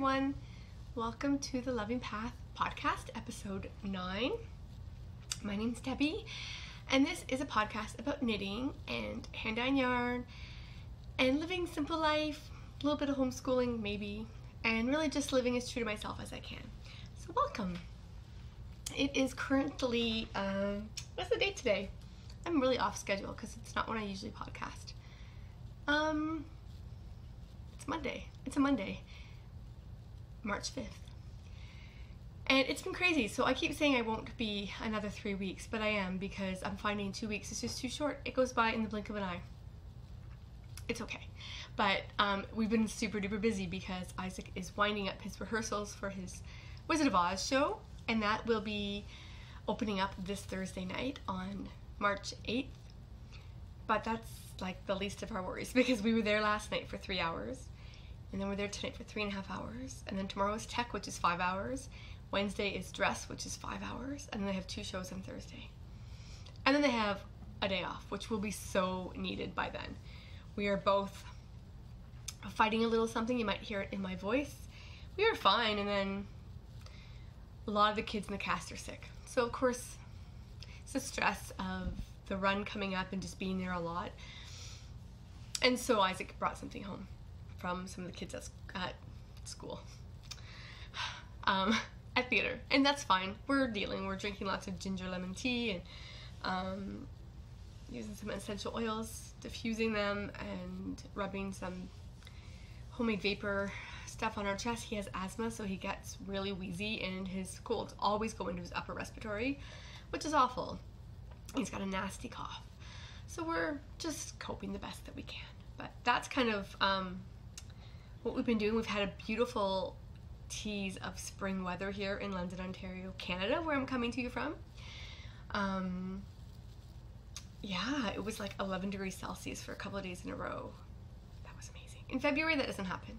everyone. Welcome to the Loving Path podcast, episode 9. My name's Debbie, and this is a podcast about knitting and hand-dyed yarn and living simple life, a little bit of homeschooling maybe, and really just living as true to myself as I can. So welcome. It is currently, what's the date today? I'm really off schedule because it's not when I usually podcast. It's Monday. It's a Monday. March 5th. And it's been crazy. So I keep saying I won't be another 3 weeks, but I am, because I'm finding 2 weeks is just too short. It goes by in the blink of an eye. It's okay. But we've been super duper busy because Isaac is winding up his rehearsals for his Wizard of Oz show, and that will be opening up this Thursday night on March 8th. But that's like the least of our worries, because we were there last night for 3 hours. And then we're there tonight for 3.5 hours. And then tomorrow is tech, which is 5 hours. Wednesday is dress, which is 5 hours. And then they have 2 shows on Thursday. And then they have a day off, which will be so needed by then. We are both fighting a little something. You might hear it in my voice. We are fine. And then a lot of the kids in the cast are sick. So of course, it's the stress of the run coming up and just being there a lot. And so Isaac brought something home from some of the kids at school, at theater, and that's fine. We're drinking lots of ginger lemon tea and using some essential oils, diffusing them, and rubbing some homemade vapor stuff on our chest. He has asthma, so he gets really wheezy, and his colds always go into his upper respiratory, which is awful. He's got a nasty cough. So we're just coping the best that we can. But that's kind of what we've been doing. We've had a beautiful tease of spring weather here in London, Ontario, Canada, where I'm coming to you from. Yeah, it was like 11 degrees Celsius for a couple of days in a row. That was amazing. In February, that doesn't happen.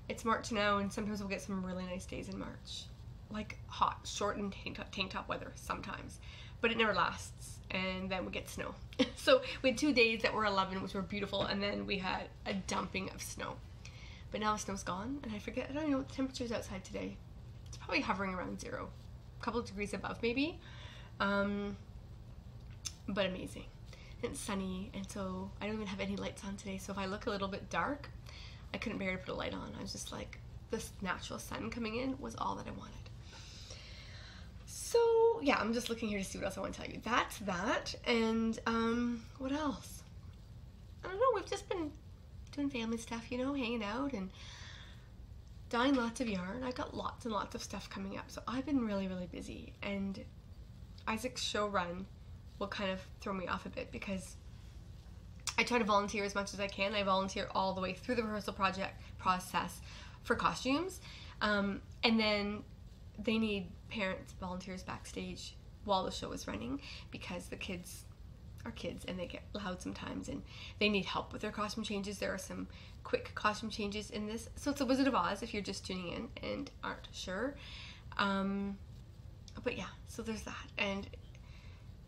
It's March now, and sometimes we'll get some really nice days in March. Like hot, short and tank top weather sometimes. But it never lasts, and then we get snow. So we had 2 days that were 11, which were beautiful, and then we had a dumping of snow. But now the snow's gone, and I don't even know what the temperature is outside today. It's probably hovering around 0, a couple of degrees above maybe. But amazing. And it's sunny, and so I don't even have any lights on today, so if I look a little bit dark, I couldn't bear to put a light on. I was just like, this natural sun coming in was all that I wanted. So yeah, I'm just looking here to see what else I want to tell you. That's that, and what else? I don't know, we've just been doing family stuff, you know, hanging out and dyeing lots of yarn. I've got lots and lots of stuff coming up, so I've been really, really busy, and Isaac's show run will kind of throw me off a bit because I try to volunteer as much as I can. I volunteer all the way through the rehearsal process for costumes, and then they need parents, volunteers backstage while the show is running, because the kids are kids and they get loud sometimes and they need help with their costume changes. There are some quick costume changes in this. So it's a Wizard of Oz if you're just tuning in and aren't sure. But yeah, so there's that. And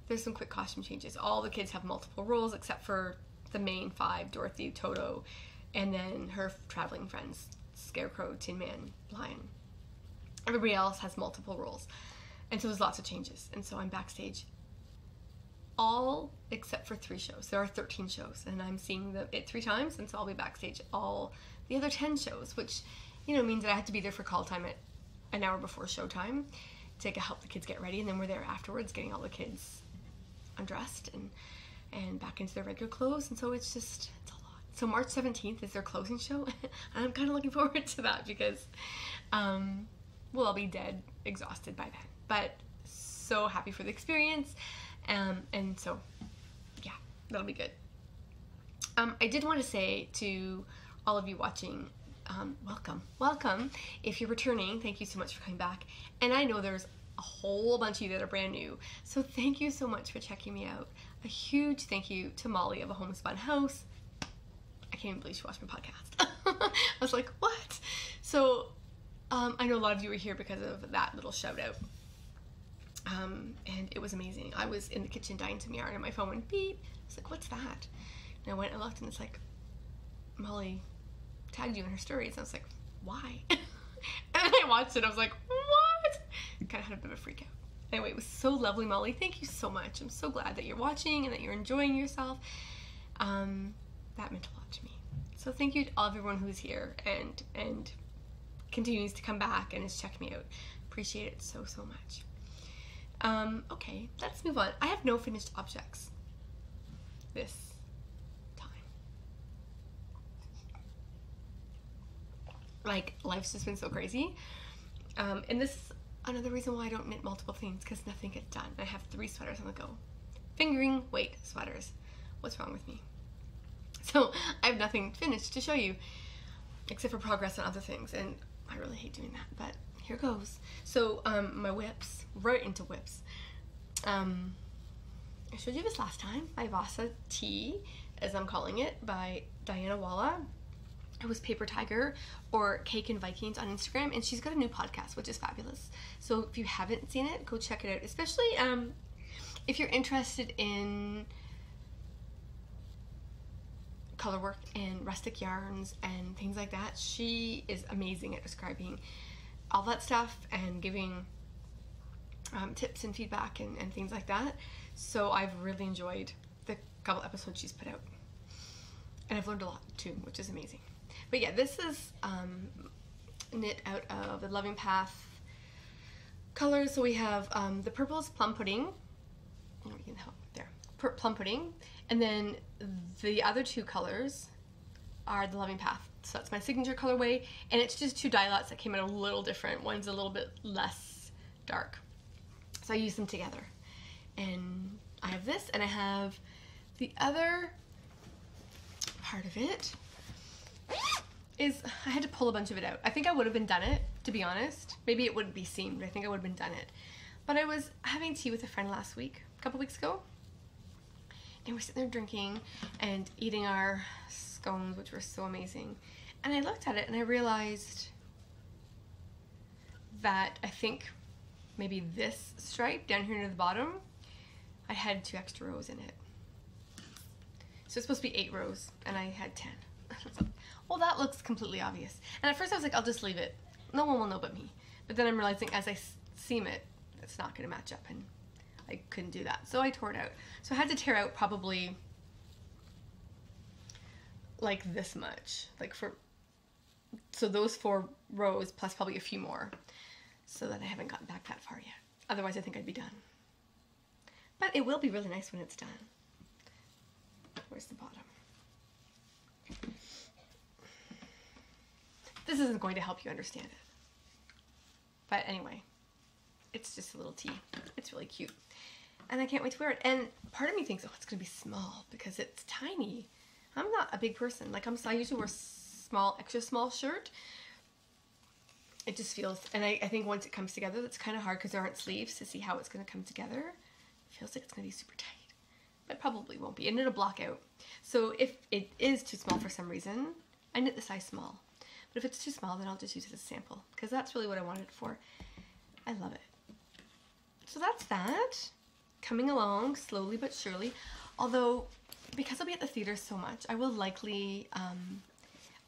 there's some quick costume changes. All the kids have multiple roles except for the main 5, Dorothy, Toto, and then her traveling friends, Scarecrow, Tin Man, Lion. Everybody else has multiple roles. And so there's lots of changes. And so I'm backstage all except for 3 shows. There are 13 shows, and I'm seeing it 3 times, and so I'll be backstage all the other 10 shows, which, you know, means that I have to be there for call time at an hour before showtime to help the kids get ready, and then we're there afterwards getting all the kids undressed and back into their regular clothes, and so it's a lot. So March 17th is their closing show, and I'm kind of looking forward to that because we'll all be dead exhausted by then, but so happy for the experience. And so, yeah, that'll be good. I did want to say to all of you watching, welcome. If you're returning, thank you so much for coming back. And I know there's a whole bunch of you that are brand new, so thank you so much for checking me out. A huge thank you to Molly of A Homespun House. I can't even believe she watched my podcast. I was like, what? So, I know a lot of you are here because of that little shout out. And it was amazing. I was in the kitchen dyeing some yarn and my phone went beep. I was like, what's that? And I went and looked, and it's like, Molly tagged you in her stories. And I was like, why? And then I watched it. I was like, what? Kind of had a bit of a freak out. Anyway, it was so lovely, Molly. Thank you so much. I'm so glad that you're watching and that you're enjoying yourself. That meant a lot to me. So thank you to everyone who's here and continues to come back and has checked me out. Appreciate it so, so much. Okay, let's move on. I have no finished objects this time. Like, life's just been so crazy. And this is another reason why I don't knit multiple things, because nothing gets done. I have 3 sweaters on the go. Fingering weight sweaters. What's wrong with me? So I have nothing finished to show you except for progress on other things, and I really hate doing that, but here goes. So my whips, right into whips. I showed you this last time, my Vasa Tea, as I'm calling it, by Diana Walla. It was Paper Tiger or Cake and Vikings on Instagram, and she's got a new podcast, which is fabulous. So if you haven't seen it, go check it out, especially if you're interested in colorwork and rustic yarns and things like that. She is amazing at describing all that stuff and giving tips and feedback and things like that. So I've really enjoyed the couple episodes she's put out, and I've learned a lot too, which is amazing. But yeah, this is knit out of the Loving Path colors. So we have the purple is plum pudding. Oh, you can help there. Plum pudding. And then the other 2 colors are the Loving Path. So that's my signature colorway, and it's just 2 dye lots that came out a little different. One's a little bit less dark. So I use them together. And I have this, and I have the other part of it is I had to pull a bunch of it out. I think I would have been done it, to be honest. Maybe it wouldn't be seamed, but I think I would have been done it. But I was having tea with a friend last week, a couple weeks ago, and we're sitting there drinking and eating our scones, which were so amazing. And I looked at it and I realized that I think maybe this stripe down here near the bottom, I had 2 extra rows in it. So it's supposed to be 8 rows, and I had 10. Well, that looks completely obvious. And at first I was like, I'll just leave it. No one will know but me. But then I'm realizing as I seam it, it's not going to match up, and I couldn't do that. So I tore it out. So I had to tear out probably like this much. So those 4 rows plus probably a few more, so that I haven't gotten back that far yet. Otherwise I think I'd be done. But it will be really nice when it's done. Where's the bottom? This isn't going to help you understand it. But anyway, it's just a little tea. It's really cute. And I can't wait to wear it. And part of me thinks, oh, it's going to be small because it's tiny. I'm not a big person. Like, I usually wear small, extra small shirt. It just feels, and I think once it comes together, that's kind of hard because there aren't sleeves to see how it's going to come together. It feels like it's going to be super tight. But probably won't be, and it'll block out. So if it is too small for some reason, I knit the size small. But if it's too small, then I'll just use it as a sample, because that's really what I wanted it for. I love it. So that's that. Coming along slowly but surely. Although, because I'll be at the theater so much, I will likely,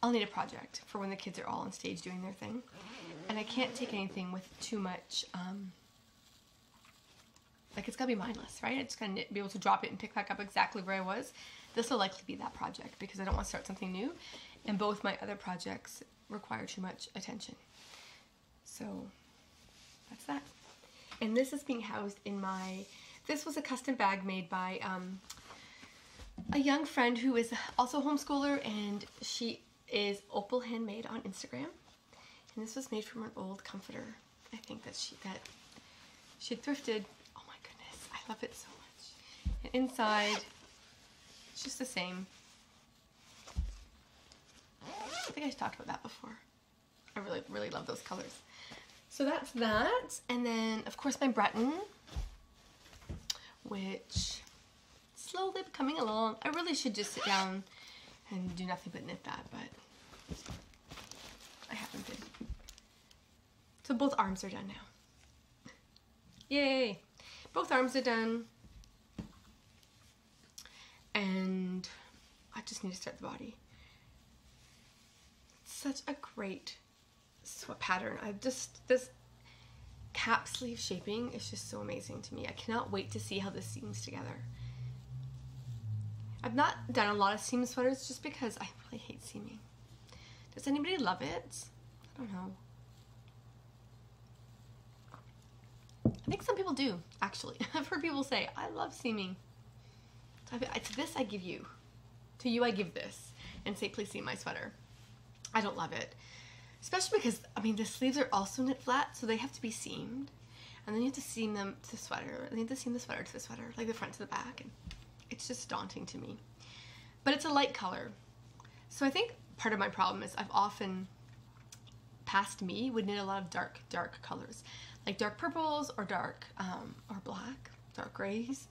I'll need a project for when the kids are all on stage doing their thing. And I can't take anything with too much, like, it's gotta be mindless, right? I just gotta be able to drop it and pick back up exactly where I was. This will likely be that project because I don't want to start something new, and both my other projects require too much attention. So that's that. And this is being housed in my, this was a custom bag made by a young friend who is also a homeschooler, and she is Opal Handmade on Instagram. And this was made from an old comforter, I think, that she thrifted. Oh my goodness, I love it so much. And inside, it's just the same. I think I've talked about that before. I really, really love those colors. So that's that. And then, of course, my Breton, which slowly coming along. I really should just sit down and do nothing but knit that, but I haven't been. So both arms are done now. Yay! Both arms are done. And I just need to start the body. Such a great sweat pattern. This cap sleeve shaping is just so amazing to me. I cannot wait to see how this seams together. I've not done a lot of seam sweaters just because I really hate seaming. Does anybody love it? I don't know. I think some people do, actually. I've heard people say, I love seaming. So to this I give you. To you I give this. And say, please seam my sweater. I don't love it. Especially because, I mean, the sleeves are also knit flat, so they have to be seamed. And then you have to seam them to the sweater. And then you have to seam the sweater to the sweater, like the front to the back. And it's just daunting to me. But it's a light color. So I think part of my problem is I've often, past me, would knit a lot of dark colors. Like dark purples or dark, or black, dark grays,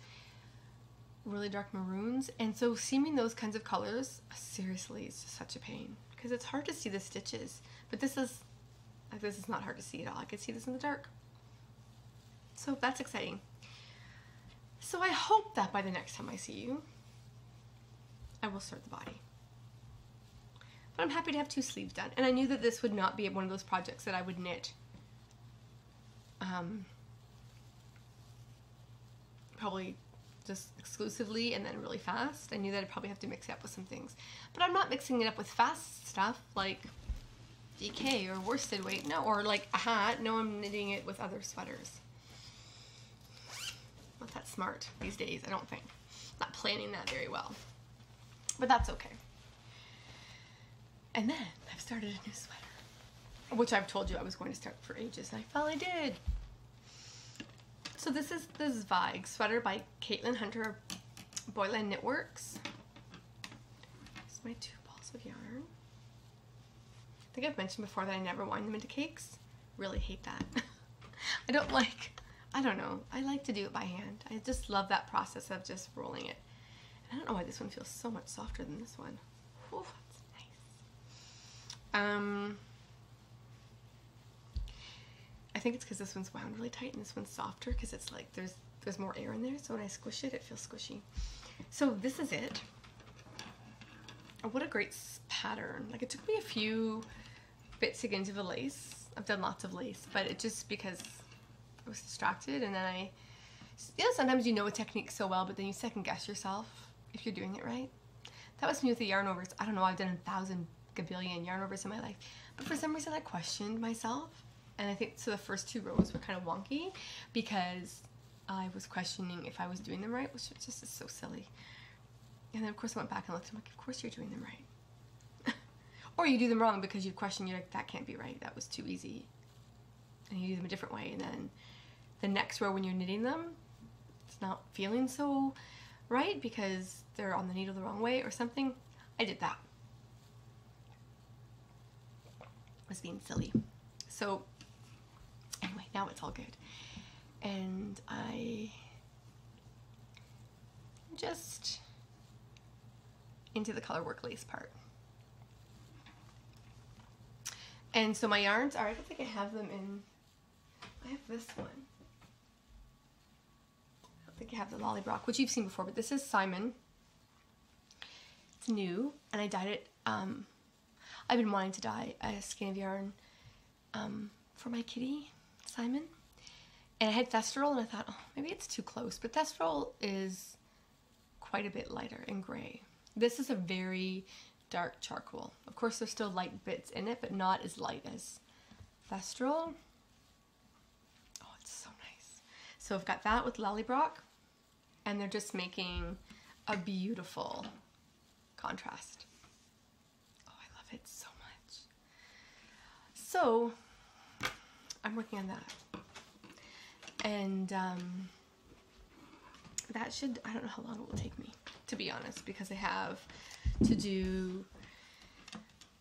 really dark maroons. And so seaming those kinds of colors, seriously, is just such a pain. Because it's hard to see the stitches. But this is not hard to see at all. I can see this in the dark. So that's exciting. So I hope that by the next time I see you, I will start the body. But I'm happy to have 2 sleeves done. And I knew that this would not be one of those projects that I would knit probably just exclusively and then really fast. I knew that I'd probably have to mix it up with some things. But I'm not mixing it up with fast stuff like DK or worsted weight, no, or like a hat. No, I'm knitting it with other sweaters. Not that smart these days, I don't think. Not planning that very well. But that's okay. And then I've started a new sweater, which I've told you I was going to start for ages, and I finally did. So this is the Zweig sweater by Caitlin Hunter of Boyland Knitworks. Here's my 2 balls of yarn. I think I've mentioned before that I never wind them into cakes. Really hate that. I don't know. I like to do it by hand. I just love that process of just rolling it. And I don't know why this one feels so much softer than this one. Whew, that's nice. I think it's because this one's wound really tight and this one's softer because it's like there's more air in there, so when I squish it, it feels squishy. So this is it. Oh, what a great pattern. Like, it took me a few bits to get into the lace. I've done lots of lace, but it just because I was distracted, and then sometimes you know a technique so well, but then you second guess yourself if you're doing it right. That was me with the yarn overs. I don't know, I've done 1,000 gabillion yarn overs in my life, but for some reason I questioned myself. And I think so the first 2 rows were kind of wonky because I was questioning if I was doing them right, which just is so silly. And then of course I went back and looked, I'm like, of course you're doing them right. Or you do them wrong because you question, you're like, that can't be right, that was too easy. And you do them a different way, and then the next row when you're knitting them, it's not feeling so right because they're on the needle the wrong way or something. I did that. I was being silly. So anyway, now it's all good. And I just into the Colorwork lace part. And so my yarns are, I don't think I have them in, I have this one. I don't think I have the Lollybrock, which you've seen before, but this is Simon. It's new, and I dyed it, I've been wanting to dye a skein of yarn for my kitty, Simon. And I had Thestral, and I thought, oh, maybe it's too close, but Thestral is quite a bit lighter and gray. This is a very dark charcoal. Of course, there's still light bits in it, but not as light as Thestral. Oh, it's so nice. So I've got that with Lollybrock, and they're just making a beautiful contrast. Oh, I love it so much. So I'm working on that. And that should, I don't know how long it will take me, to be honest, because I have to do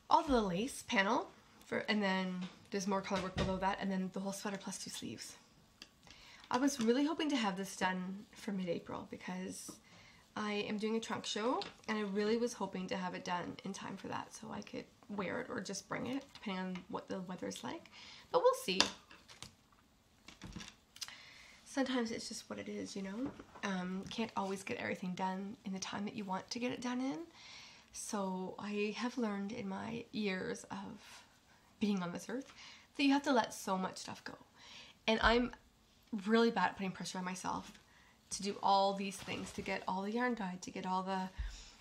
all the lace panel, and then there's more color work below that, and then the whole sweater plus 2 sleeves. I was really hoping to have this done for mid-April because I am doing a trunk show, and I really was hoping to have it done in time for that so I could wear it or just bring it, depending on what the weather is like. But we'll see. Sometimes it's just what it is, you know? Can't always get everything done in the time that you want to get it done in. So I have learned in my years of being on this earth that you have to let so much stuff go. And I'm really bad at putting pressure on myself to do all these things, to get all the yarn dyed, to get all the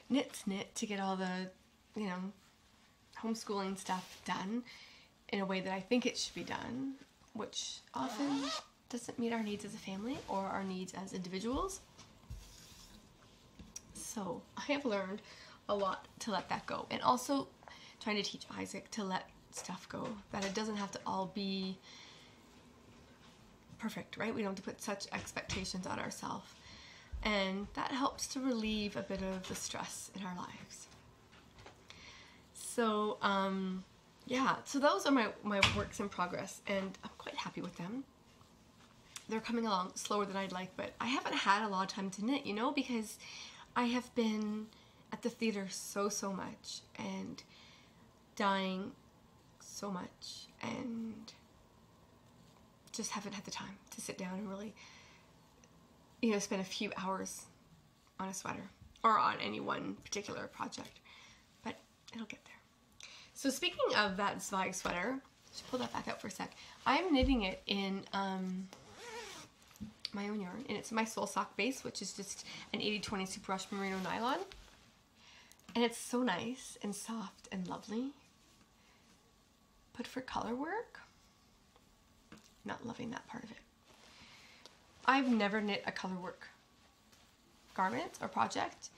knits knit, to get all the, you know, homeschooling stuff done in a way that I think it should be done, which often doesn't meet our needs as a family or our needs as individuals. So I have learned a lot to let that go, and also trying to teach Isaac to let stuff go, that it doesn't have to all be perfect, right? We don't have to put such expectations on ourselves, and that helps to relieve a bit of the stress in our lives. So yeah, so those are my works in progress, and I'm quite happy with them. They're coming along slower than I'd like, but I haven't had a lot of time to knit, you know, because I have been at the theater so much and dying so much, and just haven't had the time to sit down and really, you know, spend a few hours on a sweater or on any one particular project, but it'll get there. So speaking of that Zweig sweater, just pull that back out for a sec. I'm knitting it in my own yarn, and it's my Soul Sock base, which is just an 80/20 super wash merino nylon, and it's so nice and soft and lovely. But for Colorwork, not loving that part of it. I've never knit a Colorwork garment or project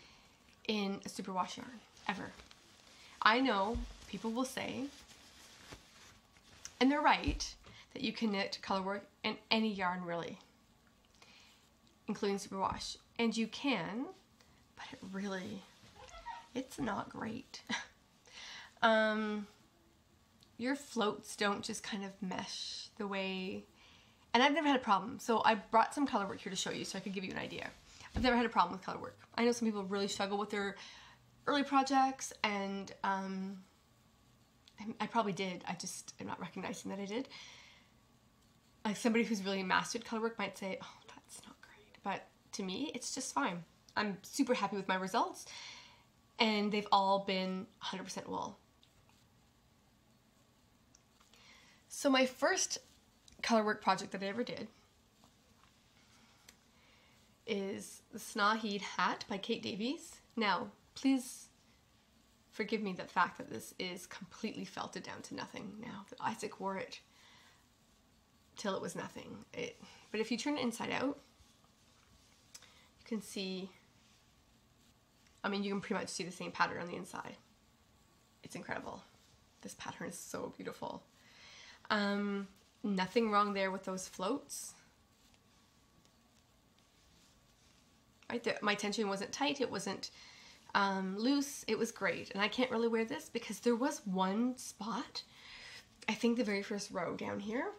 in a superwash yarn, ever. I know people will say, and they're right, that you can knit Colorwork in any yarn really, including superwash. And you can, but it's not great. Your floats don't just kind of mesh the way, and I've never had a problem. So I brought some Colorwork here to show you so I could give you an idea. I've never had a problem with Colorwork. I know some people really struggle with their early projects, and I probably did. I just am not recognizing that I did. Like somebody who's really mastered Colorwork might say, oh, that's not great. But to me, it's just fine. I'm super happy with my results, and they've all been 100% wool. So my first Colorwork project that I ever did is the Snaheed hat by Kate Davies. Now, please forgive me the fact that this is completely felted down to nothing now, that Isaac wore it till it was nothing. But if you turn it inside out, you can see, I mean, you can pretty much see the same pattern on the inside. It's incredible. This pattern is so beautiful. Nothing wrong there with those floats. Right there, my tension wasn't tight, it wasn't loose, it was great. And I can't really wear this because there was one spot, I think the very first row down here,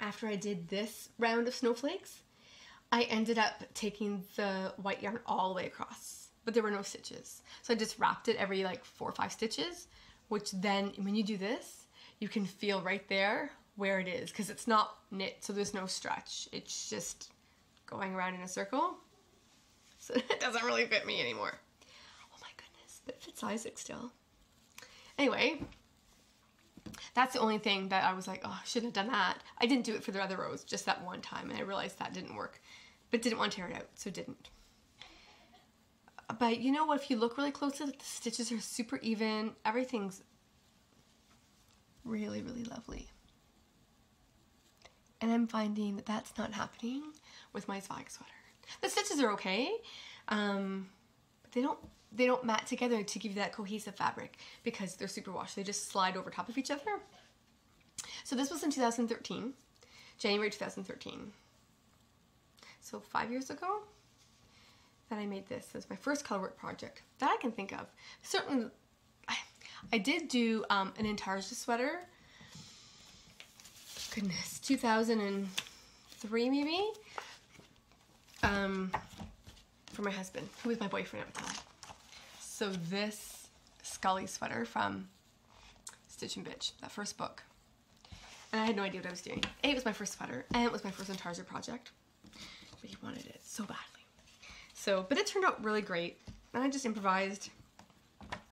after I did this round of snowflakes, I ended up taking the white yarn all the way across, but there were no stitches. So I just wrapped it every like 4 or 5 stitches, which then when you do this, you can feel right there where it is, because it's not knit, so there's no stretch. It's just going around in a circle. So it doesn't really fit me anymore. Oh my goodness, but it fits Isaac still. Anyway, that's the only thing that I was like, oh, I shouldn't have done that. I didn't do it for the other rows, just that one time, and I realized that didn't work, but didn't want to tear it out, so didn't. But you know what, if you look really closely, the stitches are super even, everything's really lovely. And I'm finding that that's not happening with my Zweig sweater. The stitches are okay, but they don't mat together to give you that cohesive fabric because they're superwash. They just slide over top of each other. So this was in 2013, January 2013. So 5 years ago that I made this. This was my first Colorwork project that I can think of. Certainly, I did do an intarsia sweater. Goodness, 2003 maybe, for my husband, who was my boyfriend at the time. So this Scully sweater from Stitch and Bitch, that first book. And I had no idea what I was doing. A, it was my first sweater, and it was my first intarsia project. But he wanted it so badly. So, but it turned out really great. And I just improvised,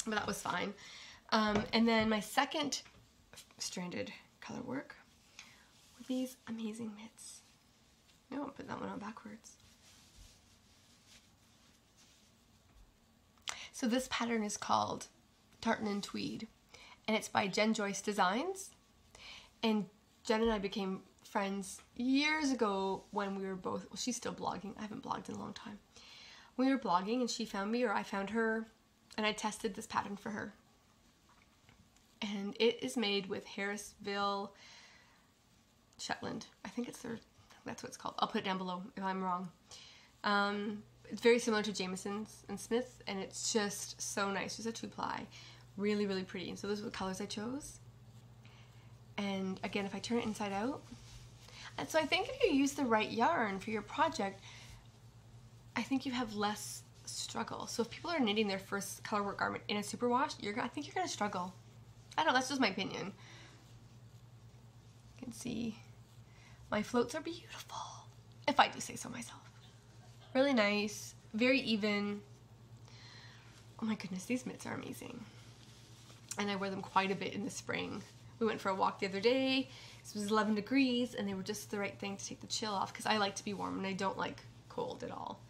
but that was fine. And then my second stranded Colorwork with these amazing mitts. No, I'll put that one on backwards. So this pattern is called Tartan and Tweed, and it's by Jen Joyce Designs. And Jen and I became friends years ago when we were both, well, she's still blogging. I haven't blogged in a long time. We were blogging and she found me, or I found her, and I tested this pattern for her. And it is made with Harrisville Shetland. I think that's what it's called. I'll put it down below if I'm wrong. It's very similar to Jameson's and Smith, and it's just so nice. It's a 2-ply. Really, really pretty. And so those are the colors I chose. And again, if I turn it inside out, and so I think if you use the right yarn for your project, I think you have less struggle. So if people are knitting their first Colorwork garment in a superwash, I think you're gonna struggle. I don't know, that's just my opinion. You can see my floats are beautiful, if I do say so myself. Really nice, very even. Oh my goodness, these mitts are amazing. And I wear them quite a bit in the spring. We went for a walk the other day. It was 11 degrees and they were just the right thing to take the chill off, because I like to be warm and I don't like cold at all.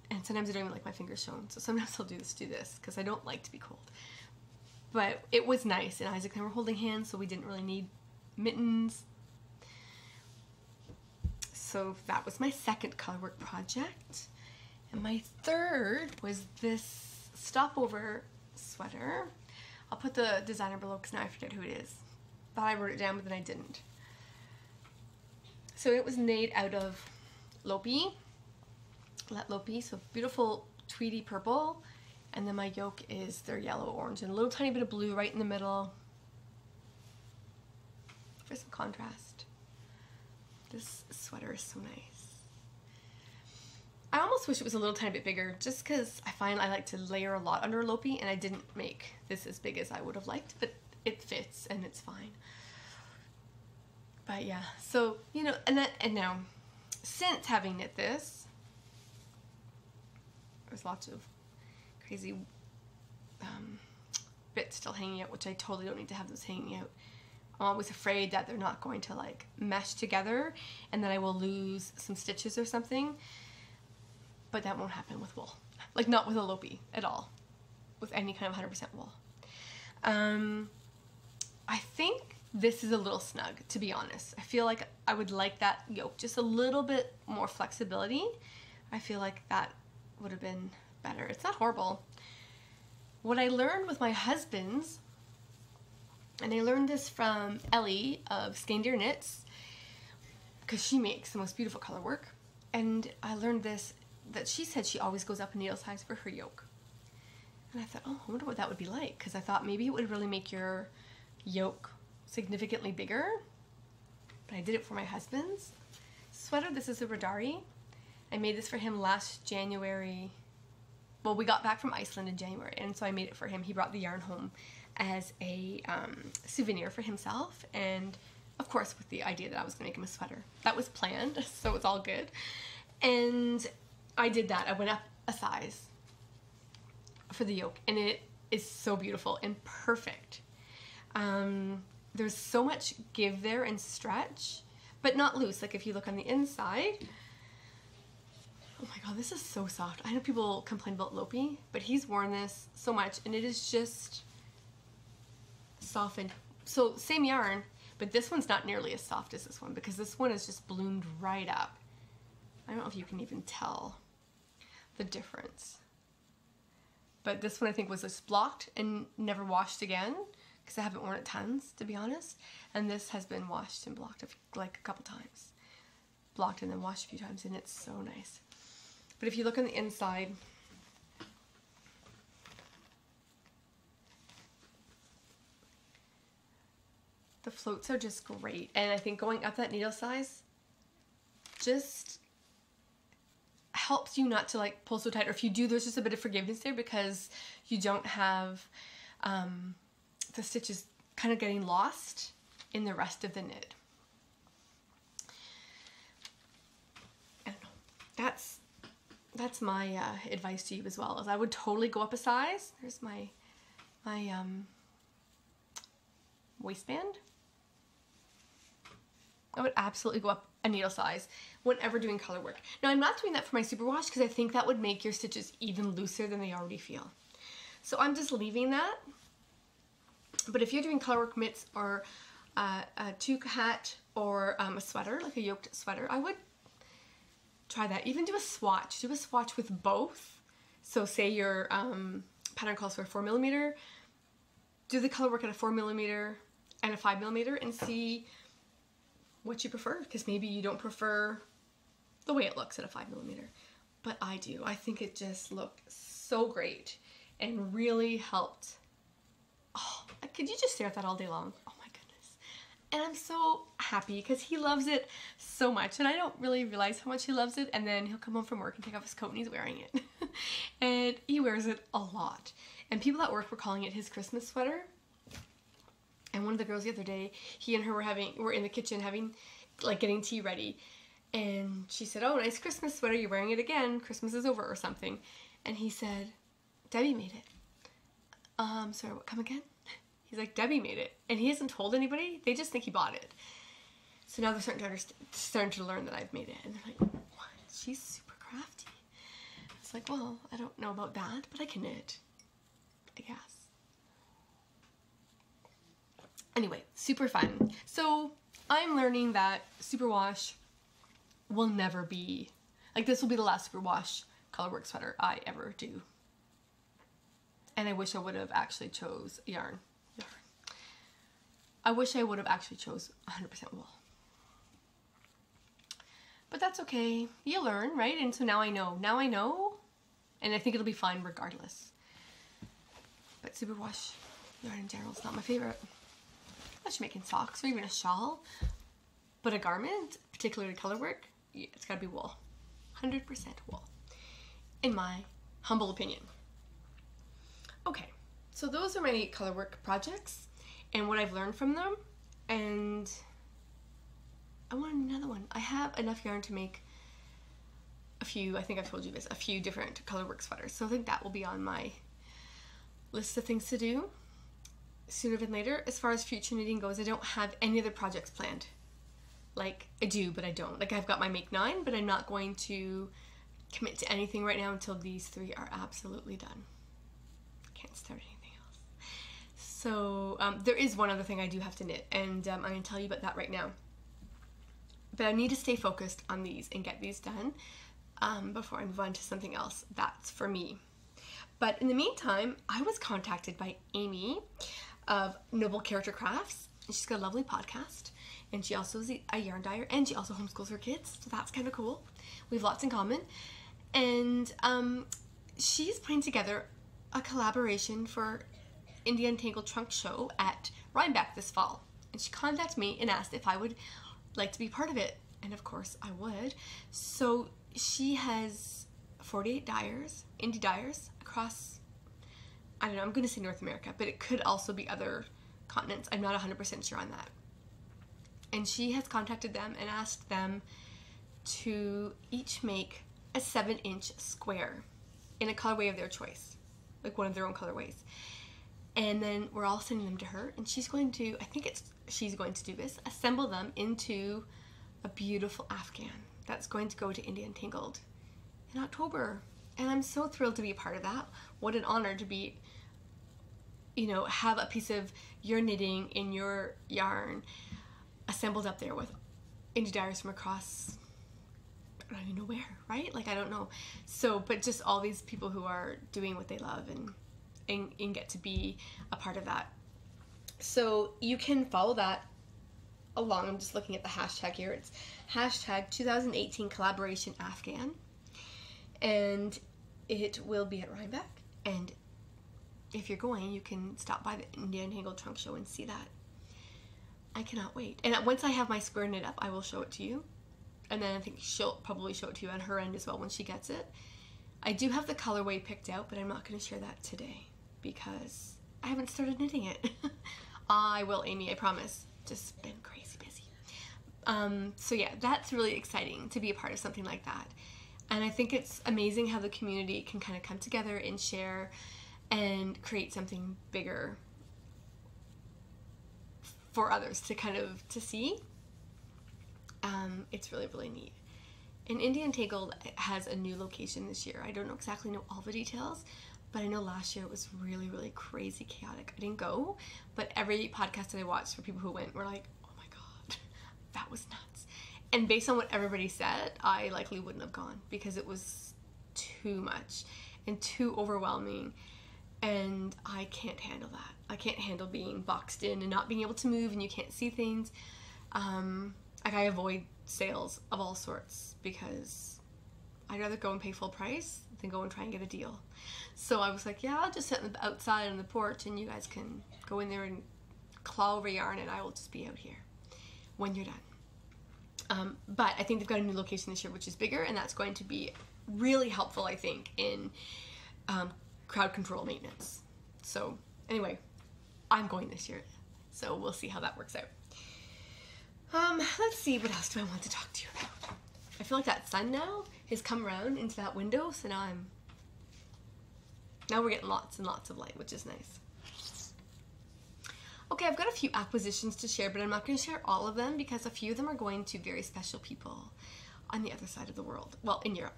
And sometimes I don't even like my fingers shown. So sometimes I'll do this because I don't like to be cold. But it was nice, and Isaac and I were holding hands, so we didn't really need mittens. So that was my second Colorwork project. And my third was this stopover sweater. I'll put the designer below because now I forget who it is. Thought I wrote it down, but then I didn't. So it was made out of Lopi, Let Lopi, so beautiful tweedy purple. And then my yoke is their yellow, orange, and a little tiny bit of blue right in the middle for some contrast. This sweater is so nice. I almost wish it was a little tiny bit bigger, just because I find I like to layer a lot under Lopi, and I didn't make this as big as I would have liked, but it fits and it's fine. But yeah, so, you know, and now, since having knit this, there's lots of crazy bits still hanging out, which I totally don't need to have those hanging out. I'm always afraid that they're not going to like mesh together and that I will lose some stitches or something. But that won't happen with wool. Like, not with a Lopi at all. With any kind of 100% wool. I think this is a little snug, to be honest. I feel like I would like that yoke just a little bit more flexibility. I feel like that would have been better. It's not horrible. What I learned with my husband's, and I learned this from Ellie of Skein-Deer Knits, because she makes the most beautiful color work. And I learned this, that she said she always goes up a needle size for her yoke. And I thought, oh, I wonder what that would be like, because I thought maybe it would really make your yoke significantly bigger. But I did it for my husband's sweater. This is a Radari. I made this for him last January. Well, we got back from Iceland in January, and so I made it for him. He brought the yarn home as a souvenir for himself, and of course with the idea that I was going to make him a sweater. That was planned, so it's all good. And I did that. I went up a size for the yoke, and it is so beautiful and perfect. There's so much give there and stretch, but not loose. Like if you look on the inside, oh my god, this is so soft. I know people complain about Lopi, but he's worn this so much, and it is just softened. So same yarn, but this one's not nearly as soft as this one, because this one is just bloomed right up. I don't know if you can even tell the difference. But this one I think was just blocked and never washed again, because I haven't worn it tons, to be honest. And this has been washed and blocked like a couple times. Blocked and then washed a few times, and it's so nice. But if you look on the inside, the floats are just great. And I think going up that needle size just helps you not to like pull so tight, or if you do, there's just a bit of forgiveness there because you don't have the stitches kind of getting lost in the rest of the knit. I don't know. That's my advice to you as well, is I would totally go up a size. There's my waistband. I would absolutely go up a needle size whenever doing color work. Now I'm not doing that for my superwash because I think that would make your stitches even looser than they already feel. So I'm just leaving that. But if you're doing colorwork mitts or a toque hat or a sweater, like a yoked sweater, I would try that. Even do a swatch. Do a swatch with both. So say your pattern calls for a 4mm, do the colorwork at a 4mm and a 5mm and see what you prefer, because maybe you don't prefer the way it looks at a 5mm, but I do. I think it just looked so great and really helped. Oh, could you just stare at that all day long? Oh my goodness. And I'm so happy because he loves it so much, and I don't really realize how much he loves it, and then he'll come home from work and take off his coat and he's wearing it. And he wears it a lot. And people at work were calling it his Christmas sweater. And one of the girls the other day, he and her were in the kitchen getting tea ready. And she said, "Oh, nice Christmas sweater, you're wearing it again. Christmas is over," or something. And he said, "Debbie made it." Sorry, what, come again? He's like, "Debbie made it." And he hasn't told anybody. They just think he bought it. So now they're starting to learn that I've made it. And they're like, "What? She's super crafty." It's like, well, I don't know about that, but I can knit, I guess. Anyway, super fun. So I'm learning that superwash will never be, like, this will be the last superwash colorwork sweater I ever do. And I wish I would have actually chose yarn. I wish I would have actually chose 100% wool. But that's okay. You learn, right? And so now I know. Now I know. And I think it'll be fine regardless. But superwash yarn in general is not my favorite. Unless you're making socks or even a shawl. But a garment, particularly colorwork, yeah, it's gotta be wool. 100% wool. In my humble opinion. Okay, so those are my colorwork projects and what I've learned from them. And I want another one. I have enough yarn to make a few, I think I've told you this, a few different colorwork sweaters. So I think that will be on my list of things to do sooner than later. As far as future knitting goes, I don't have any other projects planned. Like, I do, but I don't. Like, I've got my Make 9, but I'm not going to commit to anything right now until these 3 are absolutely done. Can't start anything else. So, there is one other thing I do have to knit, and I'm going to tell you about that right now. But I need to stay focused on these and get these done before I move on to something else that's for me. But in the meantime, I was contacted by Amy of Noble Character Crafts. She's got a lovely podcast, and she also is a yarn dyer, and she also homeschools her kids, so that's kind of cool. We have lots in common. And she's putting together a collaboration for India Untangled Trunk Show at Rhinebeck this fall. And she contacted me and asked if I would like to be part of it, and of course I would. So she has 48 dyers, indie dyers, across, I don't know, I'm going to say North America, but it could also be other continents. I'm not 100% sure on that. And she has contacted them and asked them to each make a 7-inch square in a colorway of their choice, like one of their own colorways. And then we're all sending them to her, and she's going to, she's going to do this, assemble them into a beautiful Afghan that's going to go to India Untangled in October. And I'm so thrilled to be a part of that. What an honor to be, you know, have a piece of your knitting in your yarn assembled up there with indie dyers from across, I don't even know where, right? Like, I don't know. So, but just all these people who are doing what they love and get to be a part of that. So you can follow that along. I'm just looking at the hashtag here. It's hashtag 2018 collaboration Afghan. And it will be at Rhinebeck. And if you're going, you can stop by the India Untangled Trunk Show and see that. I cannot wait. And once I have my square knit up, I will show it to you. And then I think she'll probably show it to you on her end as well when she gets it. I do have the colorway picked out, but I'm not going to share that today because I haven't started knitting it. I will, Amy, I promise. Just been crazy busy. So yeah, that's really exciting to be a part of something like that. And I think it's amazing how the community can kind of come together and share and create something bigger for others to kind of to see. It's really, really neat. And Indian Tangled has a new location this year. I don't exactly know all the details, but I know last year it was really, really crazy chaotic. I didn't go, but every podcast that I watched for people who went were like, oh my God, that was nuts. And based on what everybody said, I likely wouldn't have gone because it was too much and too overwhelming. And I can't handle that. I can't handle being boxed in and not being able to move and you can't see things. Like I avoid sales of all sorts because I'd rather go and pay full price than go and try and get a deal. So I was like, yeah, I'll just sit outside on the porch and you guys can go in there and claw over yarn and I will just be out here when you're done. But I think they've got a new location this year, which is bigger, and that's going to be really helpful, I think, in crowd control maintenance. So anyway, I'm going this year, so we'll see how that works out. Let's see, what else do I want to talk to you about? I feel like that sun now has come around into that window, so now we're getting lots and lots of light, which is nice. Okay, I've got a few acquisitions to share, but I'm not going to share all of them because a few of them are going to very special people on the other side of the world. Well, in Europe.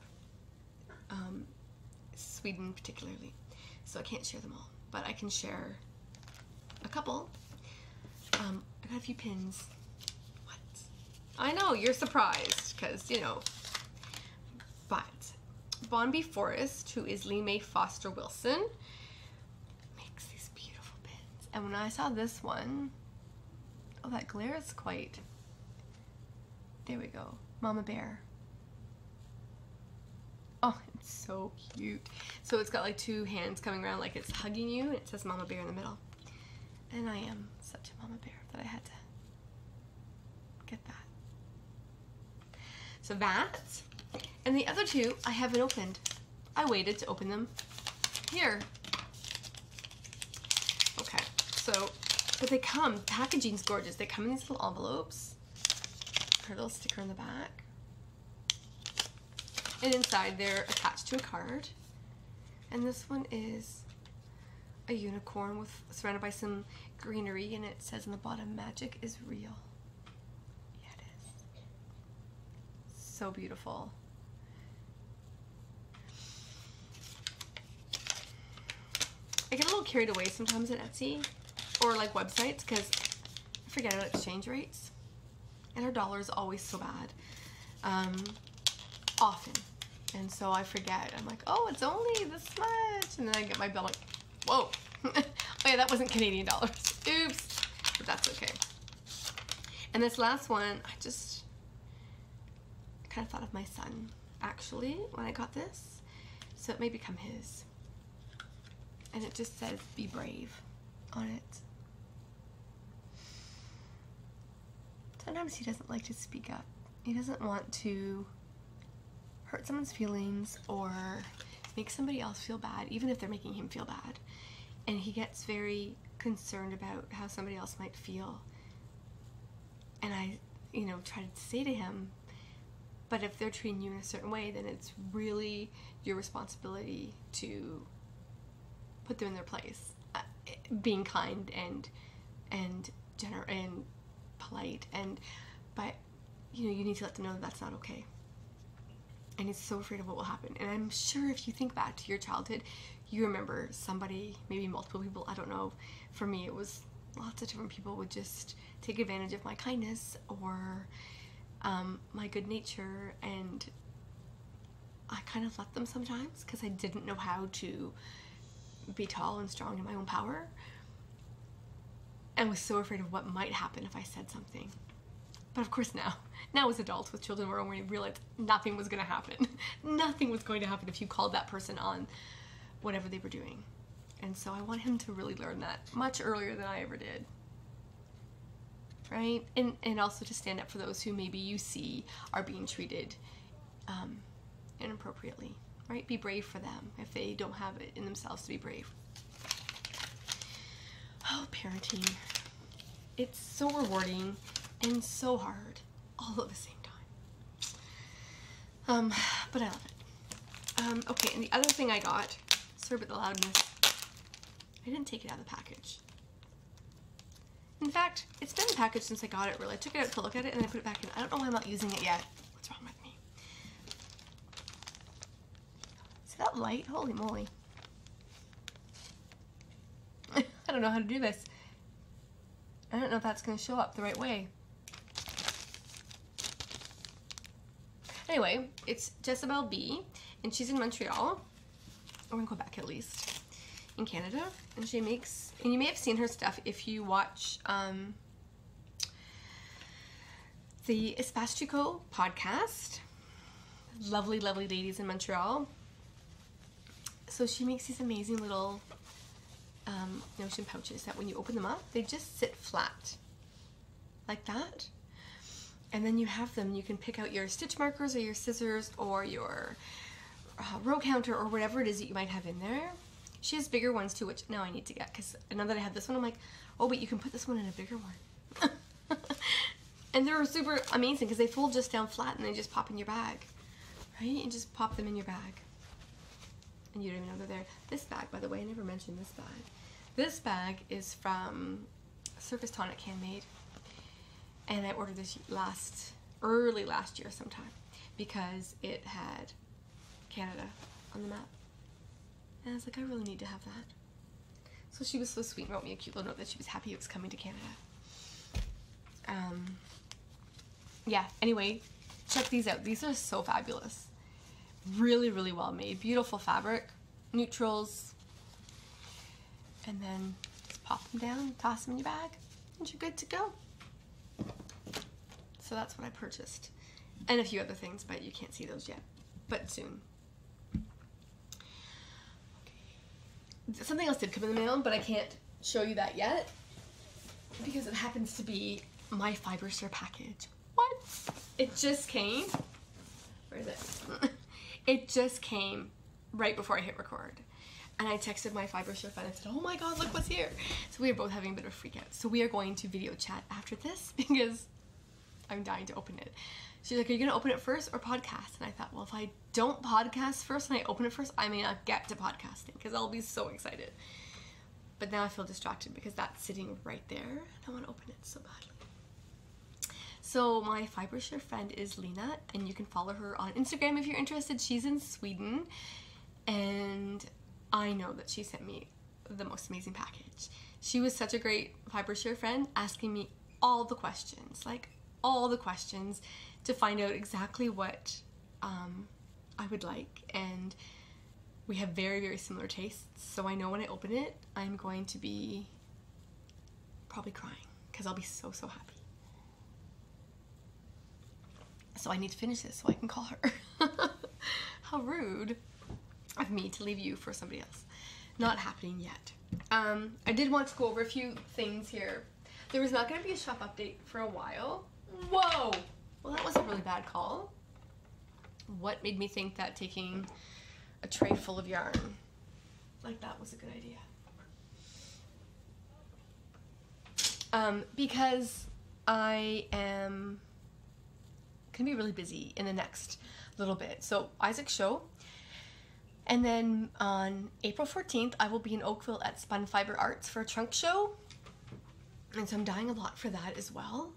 Sweden particularly. So I can't share them all, but I can share a couple. I got a few pins. What? I know, you're surprised, because, you know. But Bonby Forrest, who is Lee May Foster Wilson, makes these beautiful pins. And when I saw this one, oh, that glare is quite, there we go, Mama Bear. Oh, it's so cute. So it's got like two hands coming around like it's hugging you, and it says Mama Bear in the middle. And I am such a Mama Bear that I had to get that. So that, and the other two I haven't opened. I waited to open them here. Okay, so, but they come, packaging's gorgeous. They come in these little envelopes. Her little sticker on the back. And inside they're attached to a card. And this one is a unicorn with surrounded by some greenery, and it says on the bottom, magic is real. Yeah, it is. So beautiful. I get a little carried away sometimes at Etsy or like websites because I forget about exchange rates. And our dollar is always so bad. Often. And so I forget. I'm like, oh, it's only this much. And then I get my bill like, whoa. Oh yeah, that wasn't Canadian dollars. Oops. But that's okay. And this last one, I kind of thought of my son, actually, when I got this. So it may become his. And it just says, be brave on it. Sometimes he doesn't like to speak up. He doesn't want to hurt someone's feelings or make somebody else feel bad, even if they're making him feel bad. And he gets very concerned about how somebody else might feel. And I, try to say to him, but if they're treating you in a certain way, then it's really your responsibility to put them in their place. Being kind and generous and polite, but you need to let them know that that's not okay. And he's so afraid of what will happen. And I'm sure if you think back to your childhood, you remember somebody, maybe multiple people, I don't know. For me, it was lots of different people would just take advantage of my kindness or my good nature, and I kind of let them sometimes because I didn't know how to be tall and strong in my own power, and was so afraid of what might happen if I said something. But of course now as adults with children, we realized nothing was going to happen. Nothing was going to happen if you called that person on whatever they were doing. And so I want him to really learn that much earlier than I ever did. Right? And also to stand up for those who maybe you see are being treated inappropriately. Right? Be brave for them if they don't have it in themselves to be brave. Oh, parenting. It's so rewarding and so hard all at the same time. But I love it. Okay, and the other thing I got, sorry about the loudness, I didn't take it out of the package. In fact, it's been in the package since I got it, really. I took it out to look at it and I put it back in. I don't know why I'm not using it yet. What's wrong with me? Is that light? Holy moly. I don't know how to do this. I don't know if that's going to show up the right way. Anyway, it's Jezebel B, and she's in Montreal, or in Quebec at least, in Canada, and she makes, and you may have seen her stuff if you watch the Espastico podcast. Lovely, lovely ladies in Montreal. So she makes these amazing little notion pouches that when you open them up, they just sit flat, like that. And then you have them, you can pick out your stitch markers or your scissors or your row counter or whatever it is that you might have in there. She has bigger ones too, which now I need to get, because now that I have this one, I'm like, oh, but you can put this one in a bigger one. And they're super amazing because they fold just down flat and they just pop in your bag, right? And just pop them in your bag. And you don't even know they're there. This bag, by the way, I never mentioned this bag. This bag is from Surface Tonic Handmade. And I ordered this early last year sometime, because it had Canada on the map. And I was like, I really need to have that. So she was so sweet and wrote me a cute little note that she was happy it was coming to Canada. Yeah, anyway, check these out. These are so fabulous. Really, really well made. Beautiful fabric, neutrals. And then just pop them down, toss them in your bag, and you're good to go. So that's what I purchased. And a few other things, but you can't see those yet. But soon. Okay. Something else did come in the mail, but I can't show you that yet, because it happens to be my FiberShare package. What? It just came. Where is it? It just came right before I hit record. And I texted my FiberShare friend and said, oh my god, look what's here. So we are both having a bit of a freak out. So we are going to video chat after this, because I'm dying to open it. She's like, are you going to open it first or podcast? And I thought, well, if I don't podcast first and I open it first, I may not get to podcasting, because I'll be so excited. But now I feel distracted because that's sitting right there. And I want to open it so badly. So my FiberShare friend is Lena, and you can follow her on Instagram if you're interested. She's in Sweden, and I know that she sent me the most amazing package. She was such a great FiberShare friend, asking me all the questions, like all the questions, to find out exactly what I would like. And we have very, very similar tastes, so I know when I open it, I'm going to be probably crying, because I'll be so, so happy. So I need to finish this so I can call her. How rude of me to leave you for somebody else. Not happening yet. I did want to go over a few things here. There was not going to be a shop update for a while. Whoa! Well, that was a really bad call. What made me think that taking a tray full of yarn like that was a good idea? Because I am gonna be really busy in the next little bit. So Isaac's show, and then on April 14th I will be in Oakville at Spun Fiber Arts for a trunk show, and so I'm dying a lot for that as well.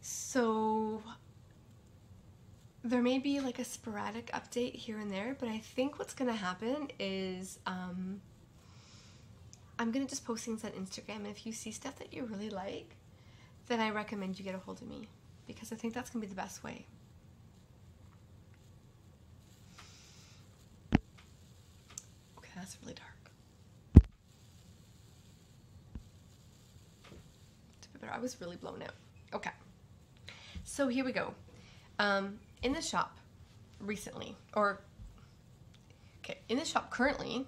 So there may be like a sporadic update here and there, but I think what's gonna happen is I'm gonna just post things on Instagram, and if you see stuff that you really like, then I recommend you get a hold of me, because I think that's gonna be the best way. Okay, that's really dark. It's a bit better. I was really blown out. Okay, so here we go. In the shop recently, in the shop currently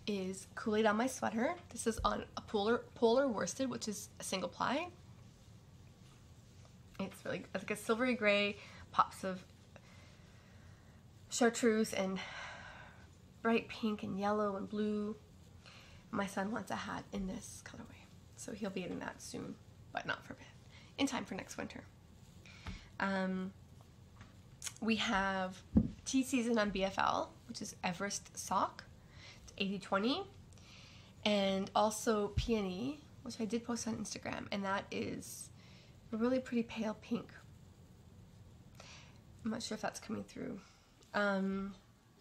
is Kool-Aid on my sweater. This is on a polar worsted, which is a single ply. It's really like a silvery gray, pops of chartreuse and bright pink and yellow and blue. My son wants a hat in this colorway, so he'll be getting that soon, but not for a bit, in time for next winter. We have tea season on BFL, which is Everest sock. It's 80/20, and also Peony, which I did post on Instagram, and that is a really pretty pale pink. I'm not sure if that's coming through.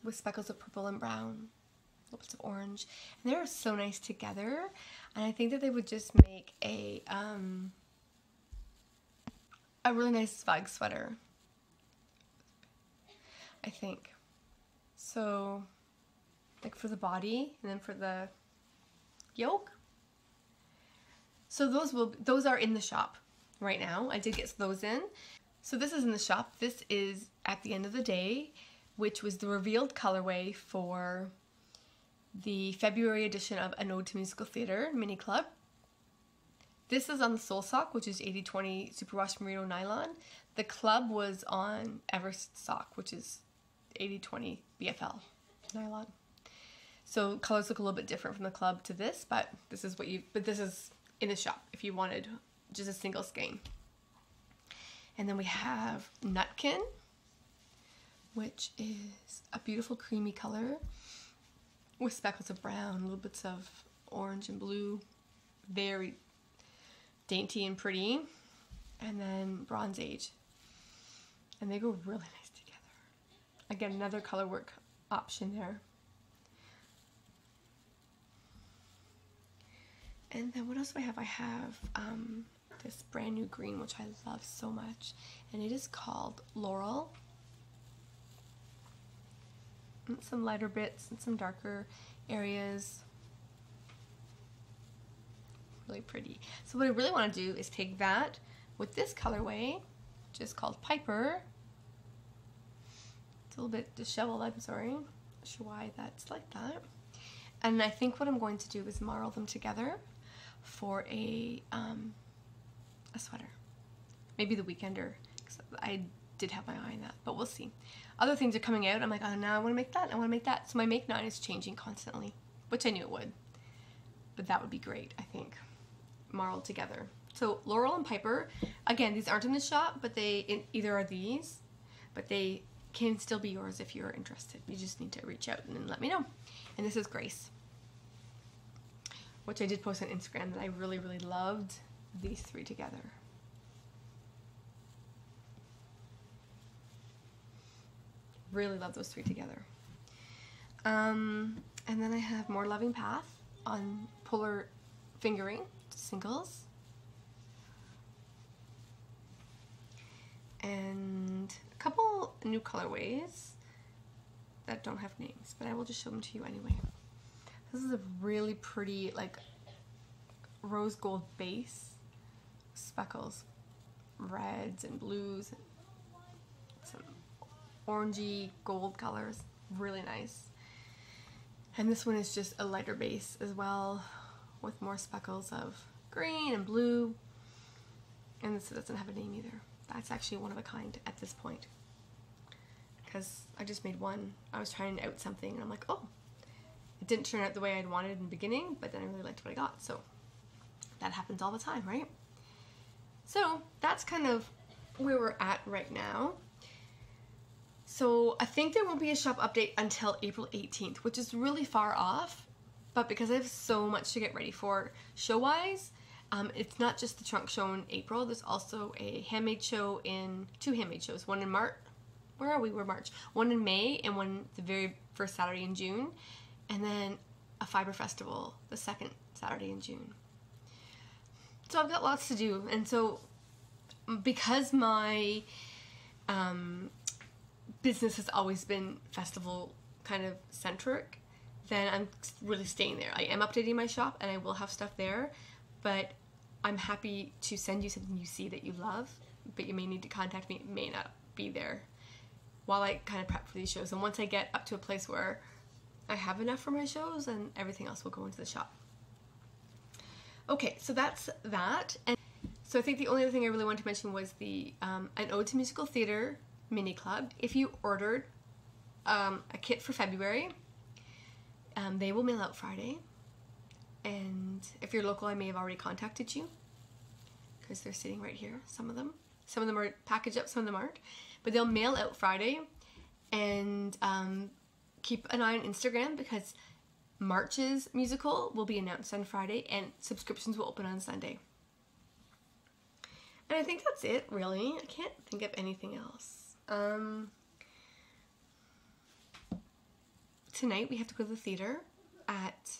With speckles of purple and brown, little bits of orange. And they're so nice together, and I think that they would just make a really nice Svag sweater, I think. So, like for the body, and then for the yoke. So those are in the shop right now. I did get those in. So this is in the shop. This is At the End of the Day, which was the revealed colorway for the February edition of An Ode to Musical Theatre mini club. This is on the Soul Sock, which is 80/20 superwash merino nylon. The club was on Everest Sock, which is 80/20 BFL nylon. So colors look a little bit different from the club to this, but this is in the shop if you wanted just a single skein. And then we have Nutkin, which is a beautiful creamy color with speckles of brown, little bits of orange and blue, very dainty and pretty. And then Bronze Age, and they go really nice together. Again, another Colorwork option there. And then what else do I have? I have this brand new green, which I love so much, and it is called Laurel. And some lighter bits and some darker areas. Really pretty. So what I really want to do is take that with this colorway, which is called Piper. It's a little bit disheveled, I'm sorry. Not sure why that's like that. And I think what I'm going to do is marl them together for a sweater. Maybe the Weekender, because I did have my eye on that, but we'll see. Other things are coming out. I'm like, oh, now I want to make that, I want to make that. So my make 9 is changing constantly, which I knew it would. But that would be great, I think, marled together. So Laurel and Piper, again, these aren't in the shop, but either are these, but they can still be yours if you're interested. You just need to reach out and then let me know. And this is Grace, which I did post on Instagram that I really, really loved these three together. Really love those three together. And then I have More Loving Path on Polar Fingering singles. And a couple new colorways that don't have names, but I will just show them to you anyway. This is a really pretty, like, rose gold base, speckles, reds and blues, and some orangey gold colors, really nice. And this one is just a lighter base as well, with more speckles of green and blue. And this doesn't have a name either. That's actually one of a kind at this point, because I just made one. I was trying out something and I'm like, oh, it didn't turn out the way I'd wanted in the beginning, but then I really liked what I got. So that happens all the time, right? So that's kind of where we're at right now. So I think there won't be a shop update until April 18th, which is really far off, but because I have so much to get ready for show-wise, it's not just the trunk show in April. There's also a handmade show two handmade shows, one in March. Where are we? We're March. One in May and one the very first Saturday in June. And then a fiber festival the second Saturday in June. So I've got lots to do. And so because my business has always been festival kind of centric, then I'm really staying there. I am updating my shop and I will have stuff there, but I'm happy to send you something you see that you love, but you may need to contact me. It may not be there while I kind of prep for these shows. And once I get up to a place where I have enough for my shows, and everything else will go into the shop. Okay, so that's that. And so I think the only other thing I really wanted to mention was the An Ode to Musical Theatre mini club. If you ordered a kit for February, they will mail out Friday. And if you're local, I may have already contacted you, because they're sitting right here, some of them. Some of them are packaged up, some of them aren't. But they'll mail out Friday. And keep an eye on Instagram, because March's musical will be announced on Friday, and subscriptions will open on Sunday. And I think that's it, really. I can't think of anything else. Tonight we have to go to the theater at...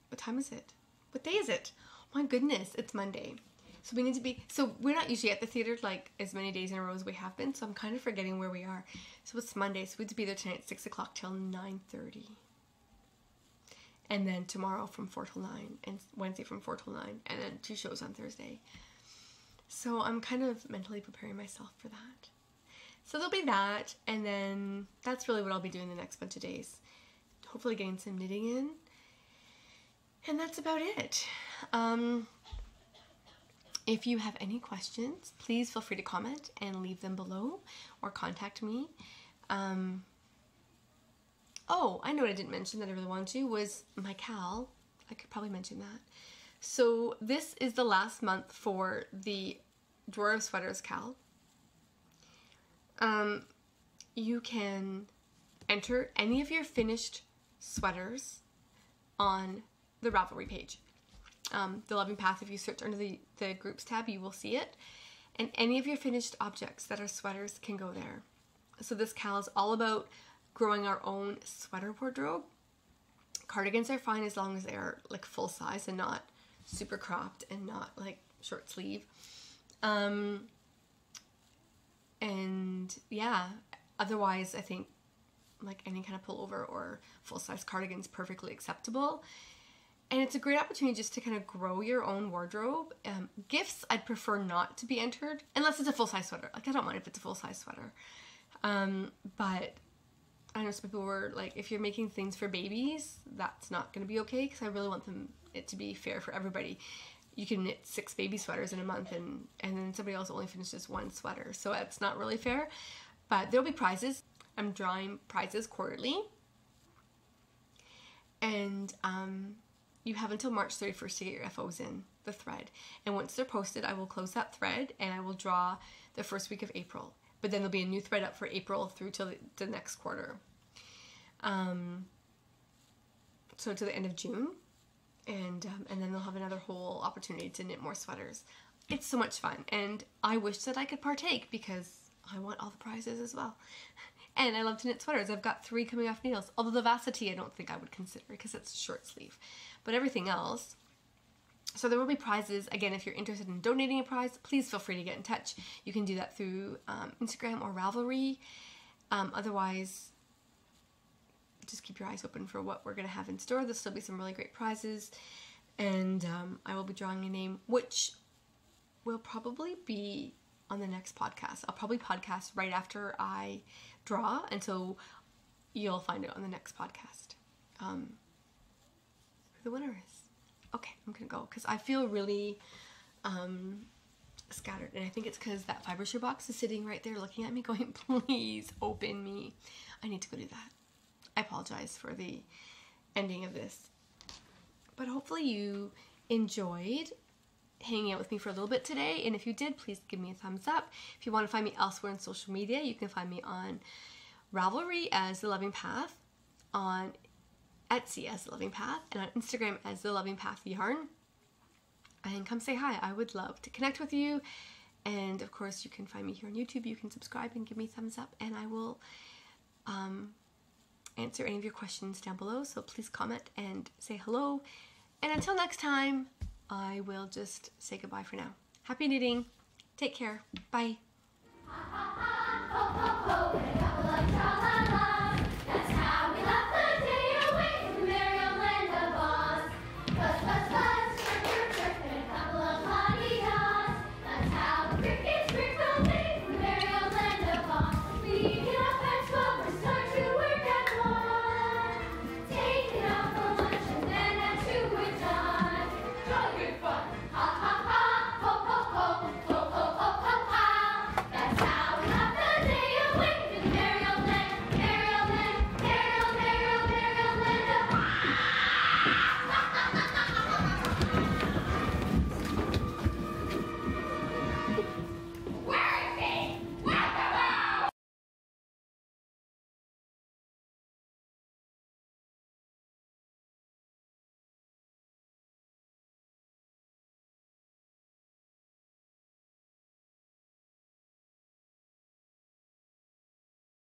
What time is it? What day is it? Oh my goodness, it's Monday. So we need to be... So we're not usually at the theater like as many days in a row as we have been, so I'm kind of forgetting where we are. So it's Monday, so we have to be there tonight at 6 o'clock till 9:30. And then tomorrow from 4 till 9, and Wednesday from 4 till 9, and then 2 shows on Thursday. So I'm kind of mentally preparing myself for that. So there'll be that, and then that's really what I'll be doing the next bunch of days. Hopefully getting some knitting in. And that's about it. If you have any questions, please feel free to comment and leave them below or contact me. Oh, I know what I didn't mention that I really wanted to was my Cal. I could probably mention that. So this is the last month for the Drawer of Sweaters Cal. You can enter any of your finished sweaters on the Ravelry page. The Loving Path, if you search under the groups tab, you will see it. And any of your finished objects that are sweaters can go there. So this Cal is all about growing our own sweater wardrobe. Cardigans are fine as long as they are like full size and not super cropped and not like short sleeve. And yeah, otherwise I think like any kind of pullover or full size cardigan is perfectly acceptable. And it's a great opportunity just to kind of grow your own wardrobe. Gifts, I'd prefer not to be entered, unless it's a full-size sweater. Like, I don't mind if it's a full-size sweater. But I know some people were like, if you're making things for babies, that's not going to be okay, because I really want it to be fair for everybody. You can knit 6 baby sweaters in a month, and then somebody else only finishes 1 sweater. So it's not really fair. But there'll be prizes. I'm drawing prizes quarterly. And, you have until March 31st to get your FOs in the thread. And once they're posted, I will close that thread and I will draw the first week of April. But then there'll be a new thread up for April through till the next quarter. So to the end of June. And then they'll have another whole opportunity to knit more sweaters. It's so much fun. And I wish that I could partake because I want all the prizes as well. And I love to knit sweaters. I've got 3 coming off needles. Although the Vassity I don't think I would consider because it's short sleeve. But everything else. So there will be prizes. Again, if you're interested in donating a prize, please feel free to get in touch. You can do that through Instagram or Ravelry. Otherwise, just keep your eyes open for what we're going to have in store. There'll still be some really great prizes. And I will be drawing a name, which will probably be on the next podcast. I'll probably podcast right after I draw, and so you'll find it on the next podcast. Who the winner is. Okay, I'm gonna go because I feel really scattered, and I think it's because that fibershare box is sitting right there looking at me going, please open me. I need to go do that. I apologize for the ending of this, but hopefully you enjoyed hanging out with me for a little bit today, and if you did, please give me a thumbs up. If you want to find me elsewhere on social media, you can find me on Ravelry as The Loving Path, on Etsy as The Loving Path, and on Instagram as The Loving Path Yarn. And come say hi. I would love to connect with you. And of course, you can find me here on YouTube. You can subscribe and give me a thumbs up, and I will answer any of your questions down below. So please comment and say hello. And until next time, I will just say goodbye for now. Happy knitting. Take care. Bye.